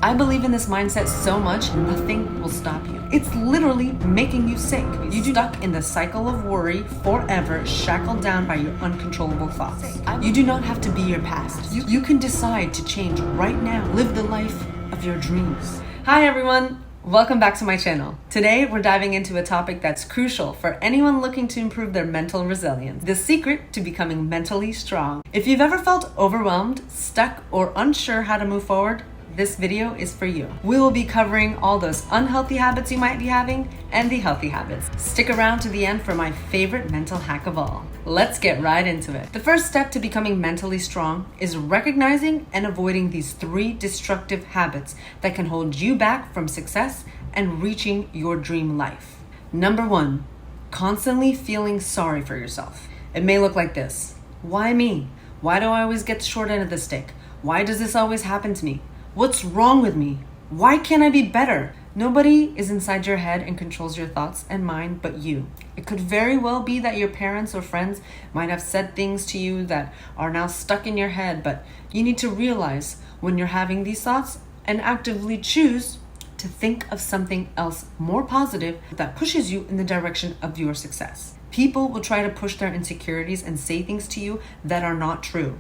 I believe in this mindset so much, nothing will stop you. It's literally making you sick. You do stuck in the cycle of worry forever, shackled down by your uncontrollable thoughts. You do not have to be your past. You can decide to change right now. Live the life of your dreams. Hi everyone. Welcome back to my channel. Today, we're diving into a topic that's crucial for anyone looking to improve their mental resilience. The secret to becoming mentally strong. If you've ever felt overwhelmed, stuck, or unsure how to move forward, this video is for you. We will be covering all those unhealthy habits you might be having and the healthy habits. Stick around to the end for my favorite mental hack of all. Let's get right into it. The first step to becoming mentally strong is recognizing and avoiding these 3 destructive habits that can hold you back from success and reaching your dream life. Number 1, constantly feeling sorry for yourself. It may look like this. Why me? Why do I always get the short end of the stick? Why does this always happen to me? What's wrong with me? Why can't I be better? Nobody is inside your head and controls your thoughts and mind but you. It could very well be that your parents or friends might have said things to you that are now stuck in your head, but you need to realize when you're having these thoughts and actively choose to think of something else more positive that pushes you in the direction of your success. People will try to push their insecurities and say things to you that are not true.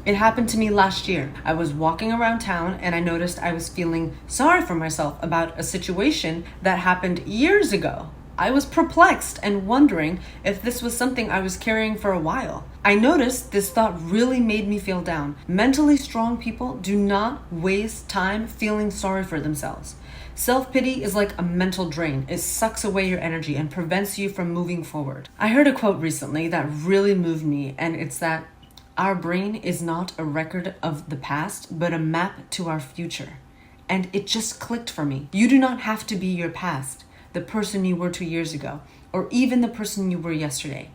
It happened to me last year. I was walking around town and I noticed I was feeling sorry for myself about a situation that happened years ago. I was perplexed and wondering if this was something I was carrying for a while. I noticed this thought really made me feel down. Mentally strong people do not waste time feeling sorry for themselves. Self-pity is like a mental drain. It sucks away your energy and prevents you from moving forward. I heard a quote recently that really moved me, and it's that our brain is not a record of the past, but a map to our future. And it just clicked for me. You do not have to be your past, the person you were 2 years ago, or even the person you were yesterday.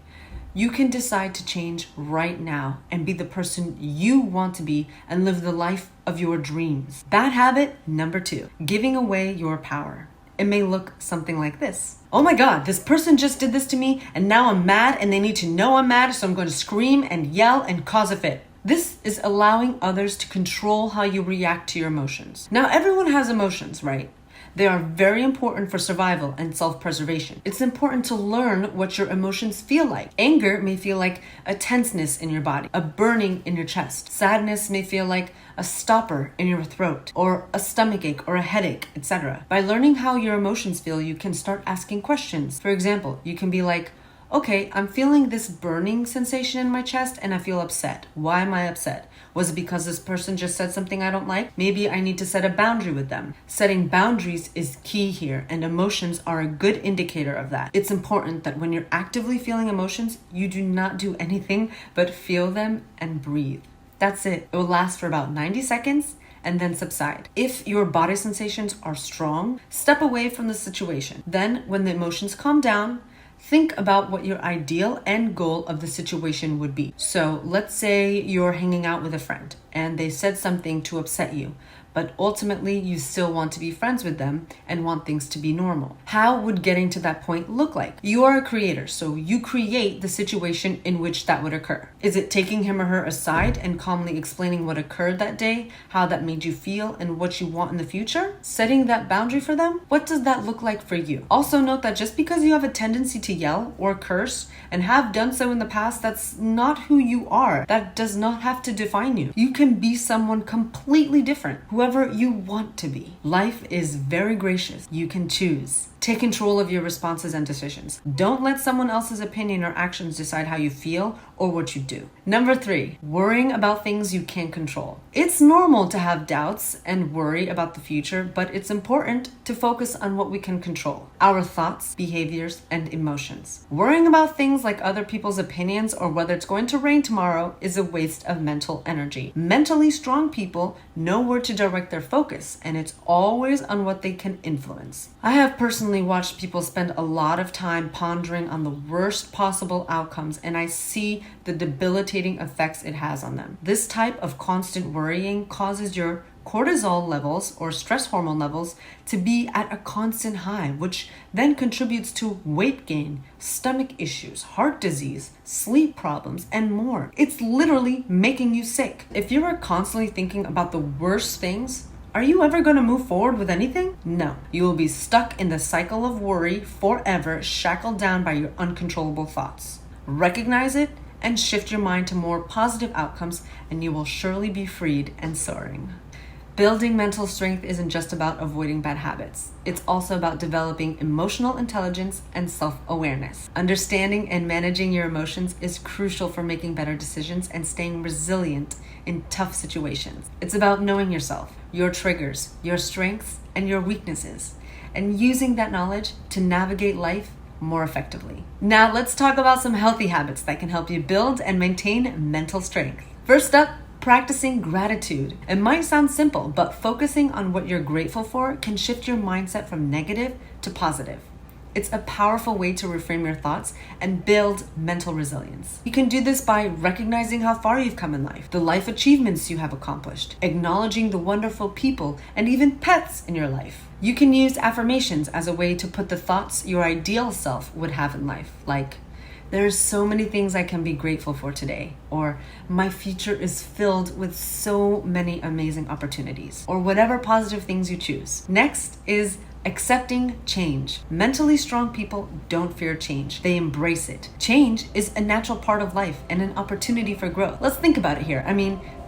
You can decide to change right now and be the person you want to be and live the life of your dreams. Bad habit number 2, giving away your power. It may look something like this. Oh my God, this person just did this to me and now I'm mad and they need to know I'm mad, so I'm going to scream and yell and cause a fit. This is allowing others to control how you react to your emotions. Now, everyone has emotions, right? They are very important for survival and self-preservation. It's important to learn what your emotions feel like. Anger may feel like a tenseness in your body, a burning in your chest. Sadness may feel like a stopper in your throat, or a stomachache or a headache, etc. By learning how your emotions feel, you can start asking questions. For example, you can be like, okay, I'm feeling this burning sensation in my chest and I feel upset. Why am I upset? Was it because this person just said something I don't like? Maybe I need to set a boundary with them. Setting boundaries is key here, and emotions are a good indicator of that. It's important that when you're actively feeling emotions, you do not do anything but feel them and breathe. That's it. It will last for about 90 seconds and then subside. If your body sensations are strong, step away from the situation. Then, when the emotions calm down, think about what your ideal end goal of the situation would be. So let's say you're hanging out with a friend and they said something to upset you, but ultimately you still want to be friends with them and want things to be normal. How would getting to that point look like? You are a creator, so you create the situation in which that would occur. Is it taking him or her aside and calmly explaining what occurred that day, how that made you feel, and what you want in the future? Setting that boundary for them? What does that look like for you? Also note that just because you have a tendency to yell or curse and have done so in the past, that's not who you are. That does not have to define you. You can be someone completely different, whoever you want to be. Life is very gracious. You can choose. Take control of your responses and decisions. Don't let someone else's opinion or actions decide how you feel or what you do. Number 3, worrying about things you can't control. It's normal to have doubts and worry about the future, but it's important to focus on what we can control: our thoughts, behaviors, and emotions. Worrying about things like other people's opinions or whether it's going to rain tomorrow is a waste of mental energy. Mentally strong people know where to direct their focus, and it's always on what they can influence. I have personally watched people spend a lot of time pondering on the worst possible outcomes, and I see the debilitating effects it has on them. This type of constant worrying causes your cortisol levels or stress hormone levels to be at a constant high, which then contributes to weight gain, stomach issues, heart disease, sleep problems, and more. It's literally making you sick. If you are constantly thinking about the worst things, Are you ever going to move forward with anything? No. You will be stuck in the cycle of worry forever, shackled down by your uncontrollable thoughts. Recognize it and shift your mind to more positive outcomes, and you will surely be freed and soaring. Building mental strength isn't just about avoiding bad habits. It's also about developing emotional intelligence and self-awareness. Understanding and managing your emotions is crucial for making better decisions and staying resilient in tough situations. It's about knowing yourself, your triggers, your strengths, and your weaknesses, and using that knowledge to navigate life more effectively. Now let's talk about some healthy habits that can help you build and maintain mental strength. First up, practicing gratitude. It might sound simple, but focusing on what you're grateful for can shift your mindset from negative to positive. It's a powerful way to reframe your thoughts and build mental resilience. You can do this by recognizing how far you've come in life, the life achievements you have accomplished, acknowledging the wonderful people and even pets in your life. You can use affirmations as a way to put the thoughts your ideal self would have in life, like, "There's so many things I can be grateful for today," or "My future is filled with so many amazing opportunities," or whatever positive things you choose. Next is accepting change. Mentally strong people don't fear change. They embrace it. Change is a natural part of life and an opportunity for growth. Let's think about it here.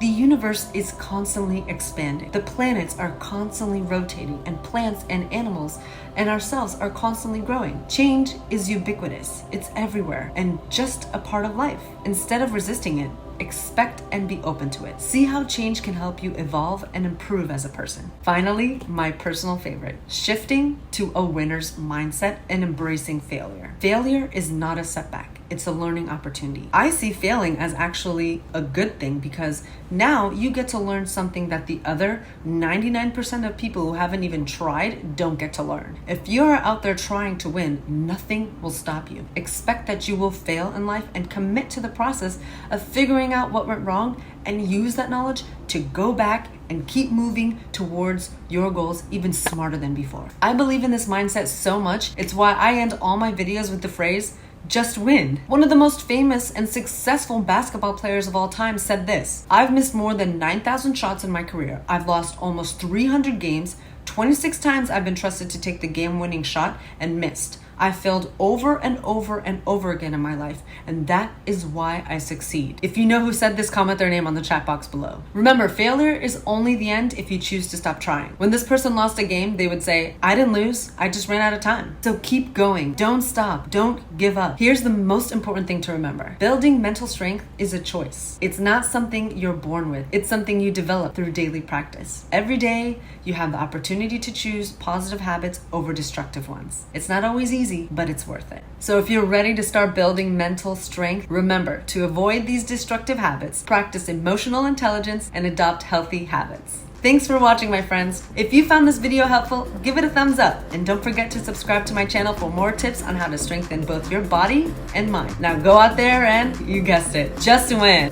The universe is constantly expanding. The planets are constantly rotating, and plants and animals and ourselves are constantly growing. Change is ubiquitous. It's everywhere and just a part of life. Instead of resisting it, expect and be open to it. See how change can help you evolve and improve as a person. Finally, my personal favorite, shifting to a winner's mindset and embracing failure. Failure is not a setback. It's a learning opportunity. I see failing as actually a good thing because now you get to learn something that the other 99% of people who haven't even tried don't get to learn. If you are out there trying to win, nothing will stop you. Expect that you will fail in life and commit to the process of figuring out what went wrong and use that knowledge to go back and keep moving towards your goals even smarter than before. I believe in this mindset so much. It's why I end all my videos with the phrase, "Just win." One of the most famous and successful basketball players of all time said this: "I've missed more than 9,000 shots in my career. I've lost almost 300 games. 26 times I've been trusted to take the game-winning shot and missed. I failed over and over and over again in my life, and that is why I succeed." If you know who said this, comment their name on the chat box below. Remember, failure is only the end if you choose to stop trying. When this person lost a game, they would say, "I didn't lose, I just ran out of time." So keep going. Don't stop. Don't give up. Here's the most important thing to remember. Building mental strength is a choice. It's not something you're born with. It's something you develop through daily practice. Every day, you have the opportunity to choose positive habits over destructive ones. It's not always easy, but it's worth it. So if you're ready to start building mental strength, remember to avoid these destructive habits, practice emotional intelligence, and adopt healthy habits. Thanks for watching, my friends. If you found this video helpful, give it a thumbs up, and don't forget to subscribe to my channel for more tips on how to strengthen both your body and mind. Now go out there and, you guessed it, just win.